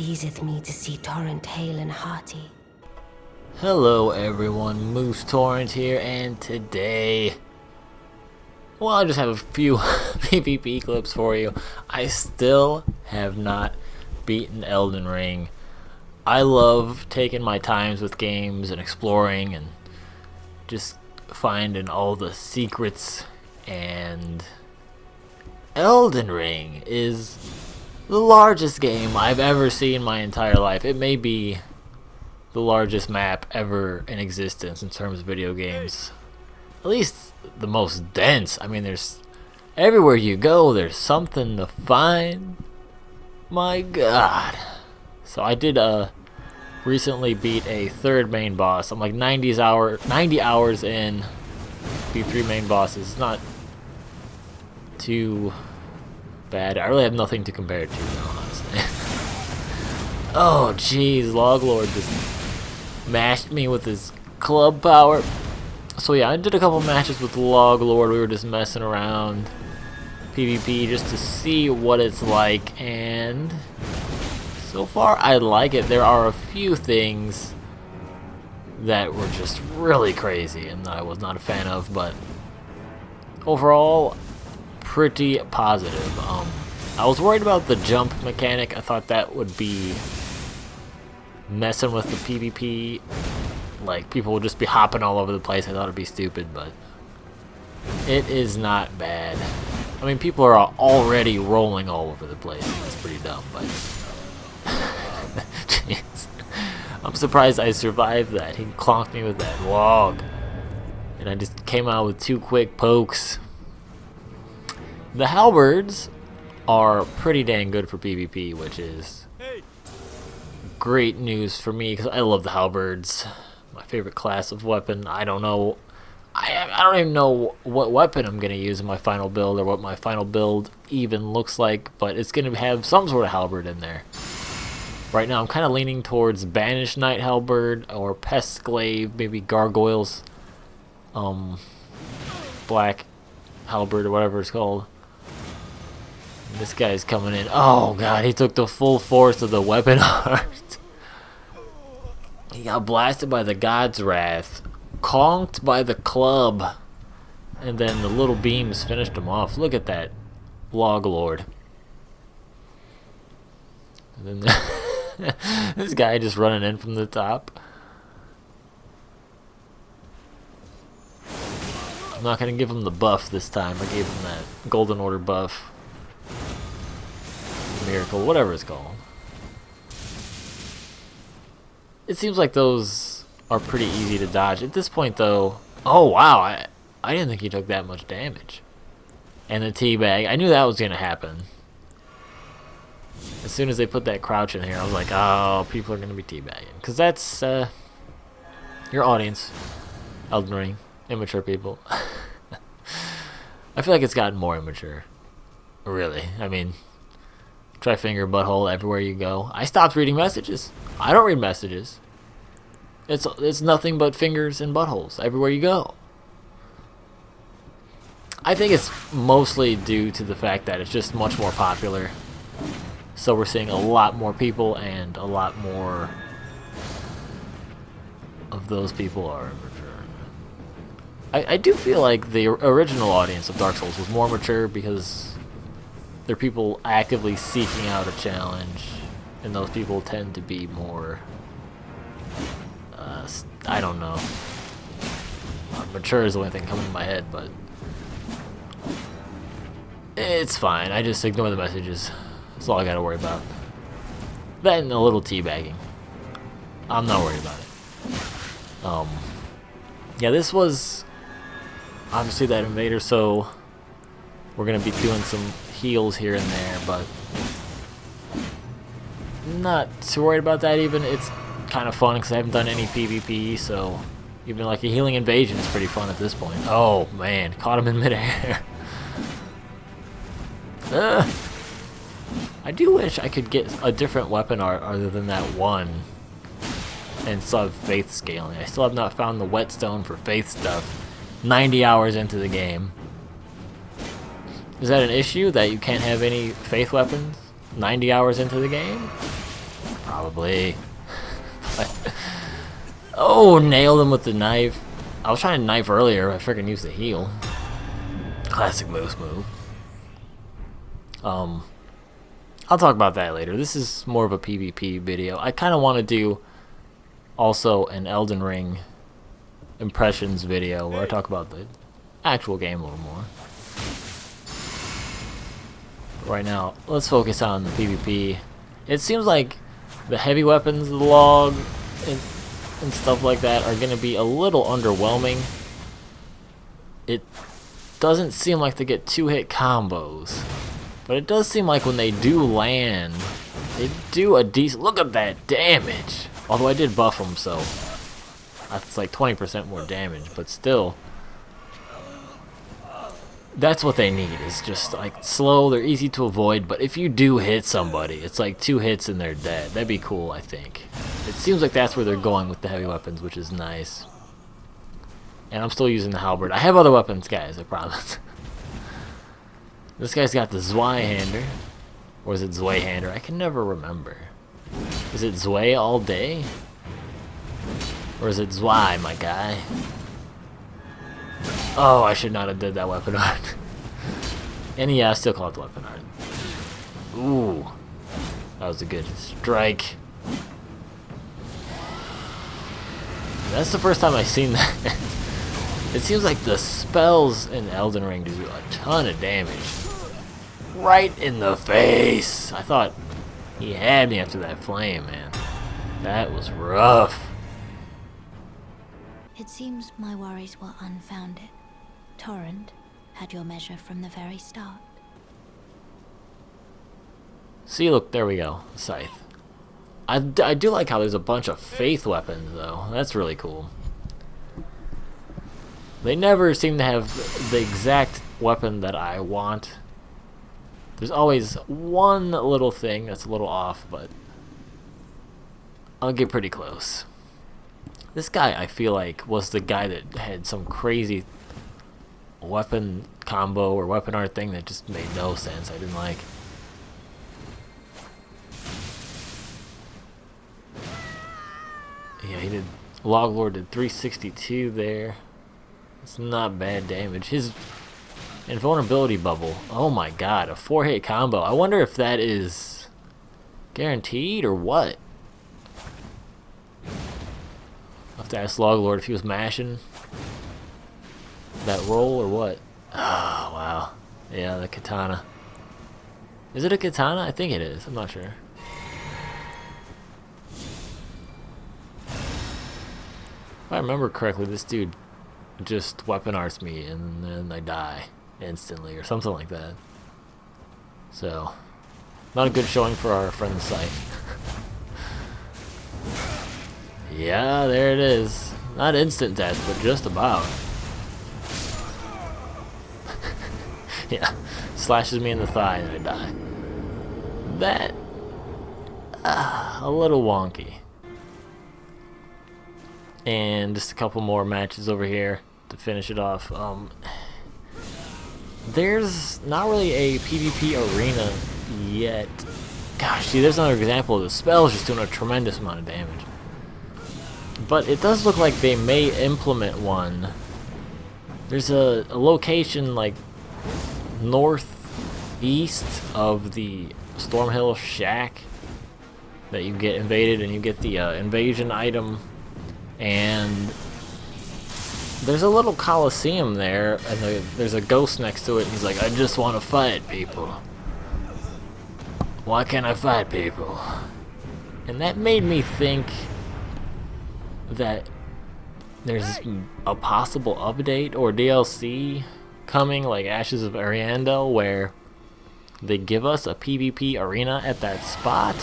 pleaseth me to see Torrent hale and hearty. Hello everyone, Moose Torrent here, and today, well, I just have a few PvP clips for you. I still have not beaten Elden Ring. I love taking my times with games and exploring and just finding all the secrets, and Elden Ring is the largest game I've ever seen in my entire life. It may be the largest map ever in existence in terms of video games. At least the most dense. I mean, there's everywhere you go, there's something to find. My god. So I did recently beat a third main boss. I'm like 90 hours in. Beat 3 main bosses. Not too bad. I really have nothing to compare it to, honestly. Oh jeez, Loglord just mashed me with his club power. So yeah, I did a couple matches with Loglord. We were just messing around PvP just to see what it's like, and so far I like it. There are a few things that were just really crazy and I was not a fan of, but overall pretty positive. I was worried about the jump mechanic. I thought that would be messing with the PvP. Like, people would just be hopping all over the place. I thought it'd be stupid, but it is not bad. I mean, people are already rolling all over the place. That's pretty dumb, but jeez. I'm surprised I survived that. He clonked me with that log, and I just came out with 2 quick pokes. The halberds are pretty dang good for PvP, which is great news for me because I love the halberds. My favorite class of weapon. I don't know. I don't even know what weapon I'm gonna use in my final build, or what my final build even looks like, but it's gonna have some sort of halberd in there. Right now I'm kind of leaning towards Banished Knight halberd or Pest Glaive, maybe Gargoyles black halberd or whatever it's called. This guy's coming in. Oh god, he took the full force of the weapon art. He got blasted by the God's Wrath, conked by the club, and then the little beams finished him off. Look at that Loglord. And then this guy just running in from the top. I'm not gonna give him the buff this time. I gave him that Golden Order buff. Miracle, whatever it's called. It seems like those are pretty easy to dodge. At this point, though, oh wow, I didn't think he took that much damage. And the teabag, I knew that was gonna happen. As soon as they put that crouch in here, I was like, oh, people are gonna be teabagging, because that's your audience, Elden Ring, immature people. I feel like it's gotten more immature. Really, I mean, try finger butthole everywhere you go. I stopped reading messages. I don't read messages. It's nothing but fingers and buttholes everywhere you go. I think it's mostly due to the fact that it's just much more popular. So we're seeing a lot more people, and a lot more of those people are immature. I do feel like the original audience of Dark Souls was more mature because they're people actively seeking out a challenge, and those people tend to be more, I don't know. Mature is the only thing coming to my head, but it's fine. I just ignore the messages. That's all I gotta worry about. That and a little teabagging. I'm not worried about it. Yeah, this was obviously that invader, so we're gonna be doing some heals here and there, but not too worried about that even. It's kind of fun because I haven't done any PvP, so even like a healing invasion is pretty fun at this point. Oh man, caught him in midair. I do wish I could get a different weapon art other than that one and still have faith scaling. I still have not found the whetstone for faith stuff 90 hours into the game. Is that an issue that you can't have any faith weapons 90 hours into the game? Probably. Oh, nailed him with the knife. I was trying to knife earlier. I freaking used the heal. Classic Moose move. I'll talk about that later. This is more of a PvP video. I kind of want to do also an Elden Ring impressions video where I talk about the actual game a little more. Right now, let's focus on the PvP. It seems like the heavy weapons, the log, and stuff like that are going to be a little underwhelming. It doesn't seem like they get two-hit combos, but it does seem like when they do land, they do a decent... Look at that damage! Although I did buff them, so that's like 20% more damage, but still, that's what they need, is just like slow, they're easy to avoid, but if you do hit somebody, it's like 2 hits and they're dead. That'd be cool, I think. It seems like that's where they're going with the heavy weapons, which is nice. And I'm still using the halberd. I have other weapons, guys, I promise. This guy's got the Zweihander. Or is it Zweihander? I can never remember. Is it Zwei all day? Or is it Zwei, my guy? Oh, I should not have did that weapon art. And yeah, I still call it the weapon art. Ooh. That was a good strike. That's the first time I've seen that. It seems like the spells in Elden Ring do a ton of damage. Right in the face! I thought he had me after that flame, man. That was rough. It seems my worries were unfounded. Torrent had your measure from the very start. See, look, there we go. Scythe. I do like how there's a bunch of faith weapons, though. That's really cool. They never seem to have the exact weapon that I want. There's always one little thing that's a little off, but I'll get pretty close. This guy, I feel like, was the guy that had some crazy weapon combo or weapon art thing that just made no sense. I didn't like. Yeah, he did. Loglord did 362 there. It's not bad damage. His invulnerability bubble. Oh my god, a 4-hit combo. I wonder if that is guaranteed or what. I'll have to ask Loglord if he was mashing that roll or what. Oh, wow. Yeah, the katana. Is it a katana? I think it is. I'm not sure. If I remember correctly, this dude just weapon arts me and then I die instantly or something like that. So, not a good showing for our friend Scythe. Yeah, there it is. Not instant death, but just about. Yeah, slashes me in the thigh and I die. That, a little wonky. And just a couple more matches over here to finish it off. There's not really a PvP arena yet. Gosh, see, there's another example of the spells just doing a tremendous amount of damage. But it does look like they may implement one. There's a location like northeast of the Stormhill Shack that you get invaded, and you get the invasion item, and there's a little coliseum there, and there's a ghost next to it, and he's like, I just want to fight people. Why can't I fight people? And that made me think that there's a possible update or DLC coming, like Ashes of Ariandel, where they give us a PvP arena at that spot,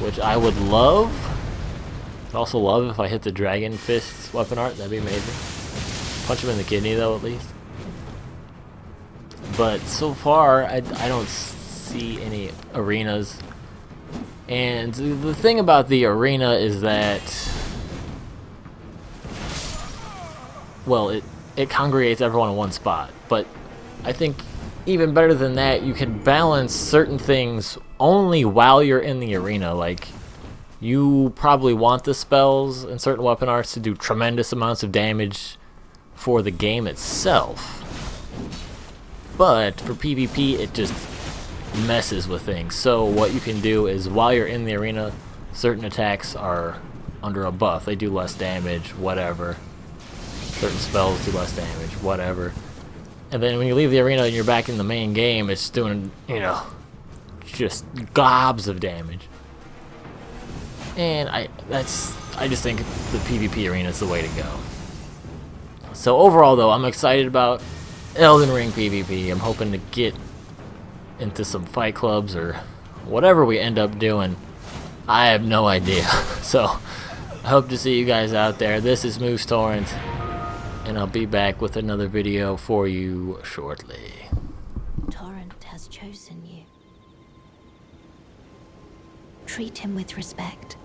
which I would love. I'd also love if I hit the Dragon Fist weapon art. That'd be amazing. Punch him in the kidney, though, at least. But so far, I don't see any arenas. And the thing about the arena is that, well, it congregates everyone in one spot. But I think even better than that, you can balance certain things only while you're in the arena. Like, you probably want the spells and certain weapon arts to do tremendous amounts of damage for the game itself. But for PvP, it just messes with things. So what you can do is, while you're in the arena, certain attacks are under a buff. They do less damage, whatever. Certain spells do less damage, whatever. And then when you leave the arena and you're back in the main game, it's doing, you know, just gobs of damage. And I just think the PvP arena is the way to go. So overall, though, I'm excited about Elden Ring PvP. I'm hoping to get into some fight clubs or whatever we end up doing. I have no idea. So I hope to see you guys out there. This is Moose Torrent, and I'll be back with another video for you shortly. Torrent has chosen you. Treat him with respect.